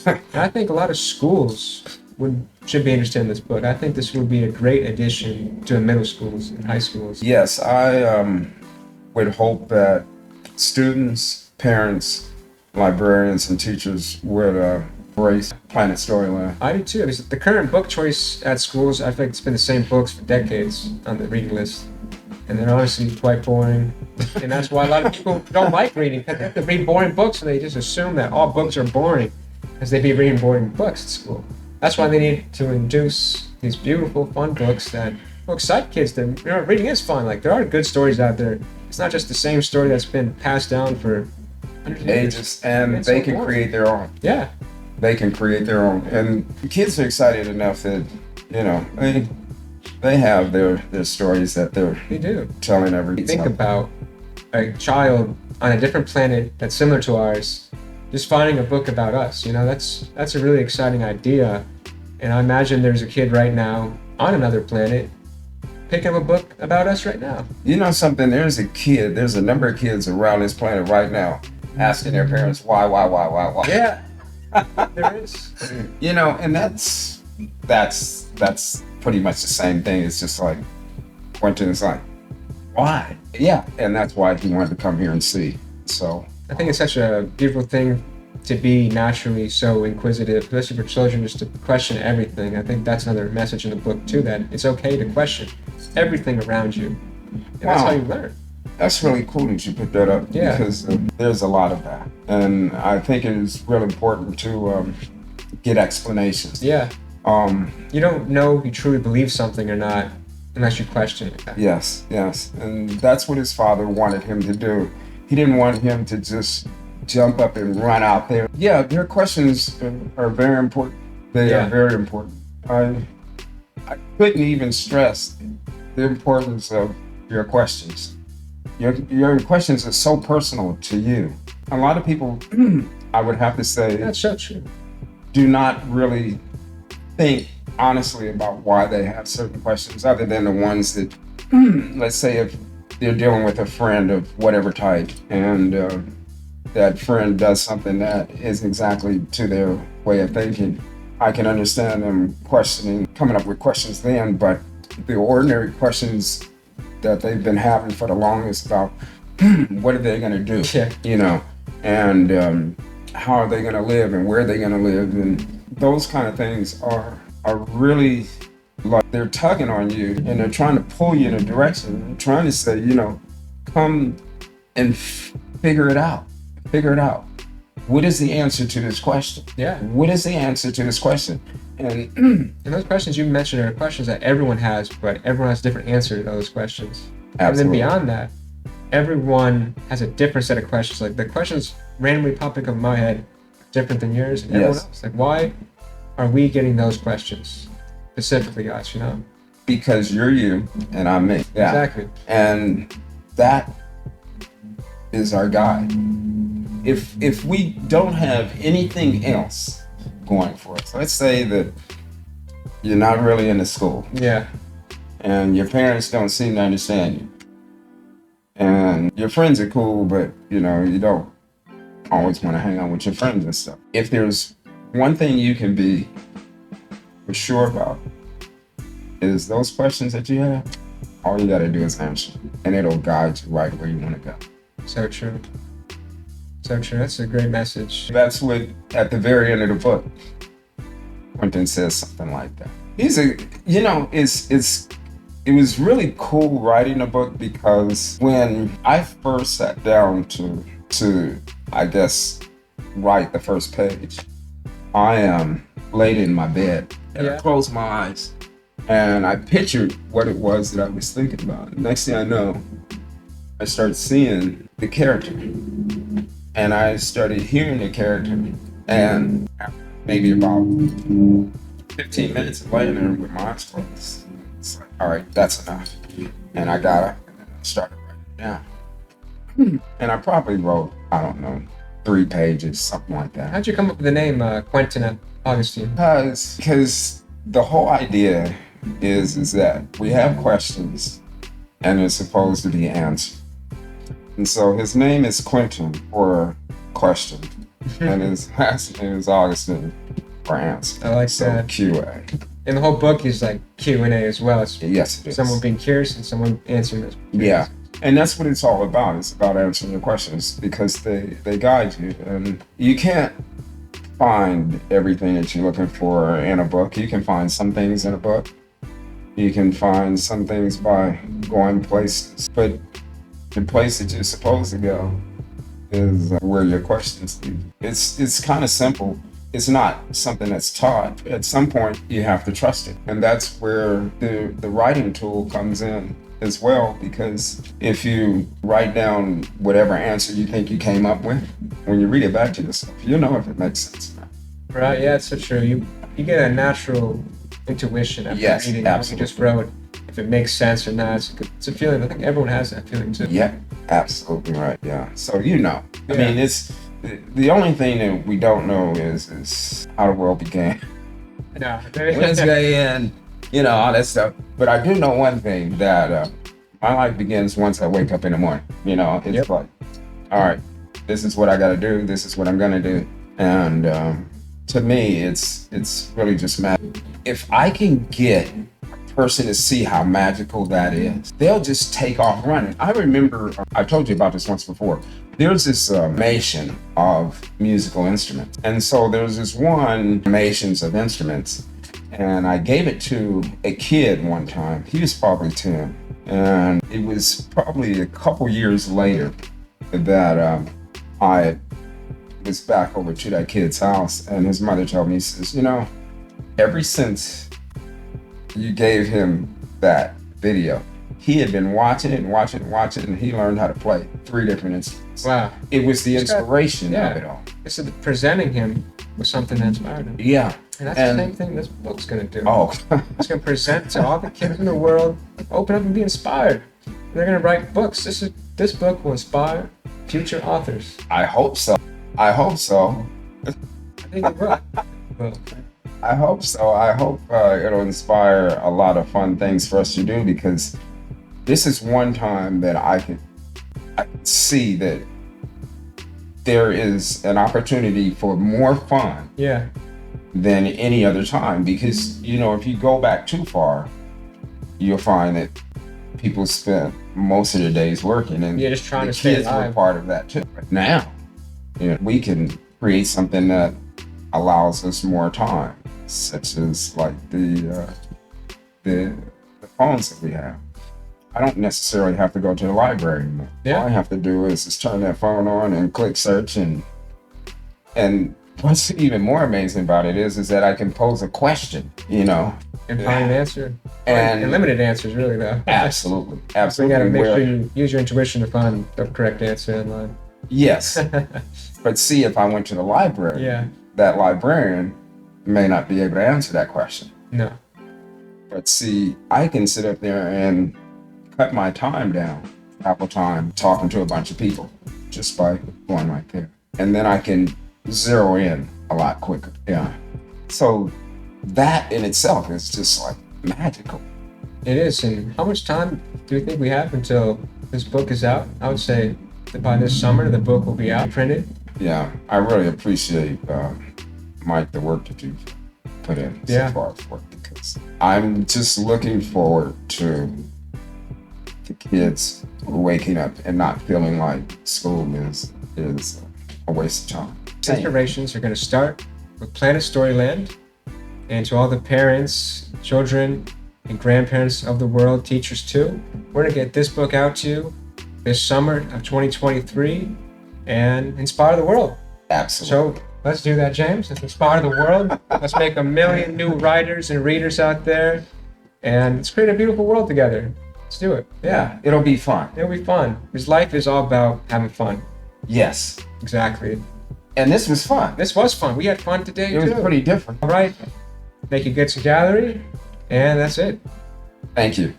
And I think a lot of schools should be interested in this book. I think this would be a great addition to middle schools and high schools. Yes, I would hope that students, parents, librarians, and teachers would embrace Planet Storyland. I do too. Because the current book choice at schools, I think it's been the same books for decades on the reading list. And they're honestly quite boring. And that's why a lot of people don't like reading. They have to read boring books, and they just assume that all books are boring because they be reading boring books at school. That's why they need to induce these beautiful, fun books that will excite kids. Reading is fun. Like, there are good stories out there. It's not just the same story that's been passed down for hundreds of ages, and they can create their own. Yeah. They can create their own. And kids are excited enough that, they have their stories that they're telling every day. Think about a child on a different planet that's similar to ours, just finding a book about us. That's a really exciting idea. And I imagine there's a kid right now on another planet picking up a book about us right now. You know something? There's a number of kids around this planet right now asking their parents why. Yeah, there is. And that's pretty much the same thing. It's just like Quentin is like, why? Yeah, and that's why he wanted to come here and see. So I think it's such a beautiful thing to be naturally so inquisitive, especially for children, just to question everything. I think that's another message in the book too, that it's okay to question everything around you. And that's how you learn. That's really cool that you put that up, because there's a lot of that. And I think it is really important to get explanations. Yeah. You don't know if you truly believe something or not unless you question it. Yes. And that's what his father wanted him to do. He didn't want him to just jump up and run out there. Yeah, their questions are very important. They are very important. I couldn't even stress the importance of your questions. Your questions are so personal to you. A lot of people, I would have to say, that's so true, do not really think honestly about why they have certain questions, other than the ones that, let's say if they're dealing with a friend of whatever type, and that friend does something that is exactly to their way of thinking. I can understand them coming up with questions then, but the ordinary questions that they've been having for the longest about what are they going to do, and how are they going to live, and where are they going to live, and those kind of things are really like they're tugging on you, and they're trying to pull you in a direction. They're trying to say, come and figure it out. What is the answer to this question? Yeah. What is the answer to this question? And those questions you mentioned are questions that everyone has, but everyone has a different answer to those questions. Absolutely. And then beyond that, everyone has a different set of questions. Like, the questions randomly popping up in my head different than yours and everyone else. Like, why are we getting those questions? Specifically us, Because you're you and I'm me. Yeah. Exactly. And that is our guide. If we don't have anything else going for us, let's say that you're not really into school. Yeah. And your parents don't seem to understand you. And your friends are cool, but you don't always want to hang out with your friends and stuff. If there's one thing you can be for sure about, is those questions that you have, all you got to do is answer, and it'll guide you right where you want to go. So true. That's a great message. That's what, at the very end of the book, Quentin says something like that. It was really cool writing a book, because when I first sat down to I guess write the first page, I laid in my bed and I closed my eyes and I pictured what it was that I was thinking about. Next thing I know, I started seeing the character, and I started hearing the character, and maybe about 15 minutes of laying there with my eyes closed, it's like, all right, that's enough. And I got up and I started writing it down. And I probably wrote, 3 pages, something like that. How'd you come up with the name Quentin and Augustine? Because the whole idea is that we have questions and they're supposed to be answered. And so his name is Quentin, or question, and his last name is Augustine France. I like so that. QA. And the whole book is like Q&A as well. It's Yes, it is. someone being curious and someone answering this. Yeah, and that's what it's all about. It's about answering your questions because they guide you, and you can't find everything that you're looking for in a book. You can find some things in a book. You can find some things by going places, but the place that you're supposed to go is where your questions lead. It's kind of simple. It's not something that's taught. At some point, you have to trust it, and that's where the writing tool comes in as well. Because if you write down whatever answer you think you came up with, when you read it back to yourself, you know if it makes sense. Right? Yeah, it's so true. You get a natural intuition after Yes, reading absolutely. what you just wrote. If it makes sense or not, it's a feeling. I think everyone has that feeling too. Yeah, absolutely right. Yeah. So I Yeah. mean, it's the only thing that we don't know is how the world began. No. Wednesday and all that stuff. But I do know one thing that my life begins once I wake up in the morning. It's Yep. like, all right, this is what I got to do. This is what I'm gonna do. And to me, it's really just magic. If I can get a person to see how magical that is, they'll just take off running. I remember I told you about this once before. There's this nation of musical instruments. And so there's this one nations of instruments. And I gave it to a kid one time. He was probably 10. And it was probably a couple years later that I was back over to that kid's house. And his mother told me, he says, ever since you gave him that video, he had been watching it, and he learned how to play 3 different instruments. Wow. It was the inspiration yeah. of it all. It's presenting him with something that inspired him. Yeah. And that's the same thing this book's going to do. Oh. It's going to present to all the kids in the world, open up and be inspired. They're going to write books. This book will inspire future authors. I hope so. I think it will. Well, I hope so. I hope it'll inspire a lot of fun things for us to do, because this is one time that I can see that there is an opportunity for more fun yeah. than any other time. Because, if you go back too far, you'll find that people spend most of their days working, and You're just trying the to stay kids were alive. part of that too. But now, we can create something that allows us more time, such as like the phones that we have. I don't necessarily have to go to the library anymore. Yeah. All I have to do is just turn that phone on and click search, and what's even more amazing about it is that I can pose a question, And find an answer. And limited answers, really, though. absolutely, So you absolutely. got to make where- sure you use your intuition to find the correct answer online. Yes, but see, if I went to the library, Yeah. that librarian may not be able to answer that question. No. But see, I can sit up there and cut my time down, Apple time, talking to a bunch of people just by going right there. And then I can zero in a lot quicker. Yeah. So that in itself is just like magical. It is. And how much time do you think we have until this book is out? I would say that by this summer, the book will be out, printed. Yeah. I really appreciate, Mike, the work that you've put in Yeah. so far for it, because I'm just looking forward to the kids waking up and not feeling like school is a waste of time. Inspirations are going to start with Planet Storyland. And to all the parents, children, and grandparents of the world, teachers too, we're going to get this book out to you this summer of 2023 and inspire the world. Absolutely. So let's do that, James. Let's inspire the world. Let's make 1 million new writers and readers out there. And let's create a beautiful world together. Let's do it. Yeah. It'll be fun. It'll be fun. Because life is all about having fun. Yes. Exactly. And this was fun. This was fun. We had fun today, It was too. pretty different. All right. Make your Goodson gallery. And that's it. Thank you.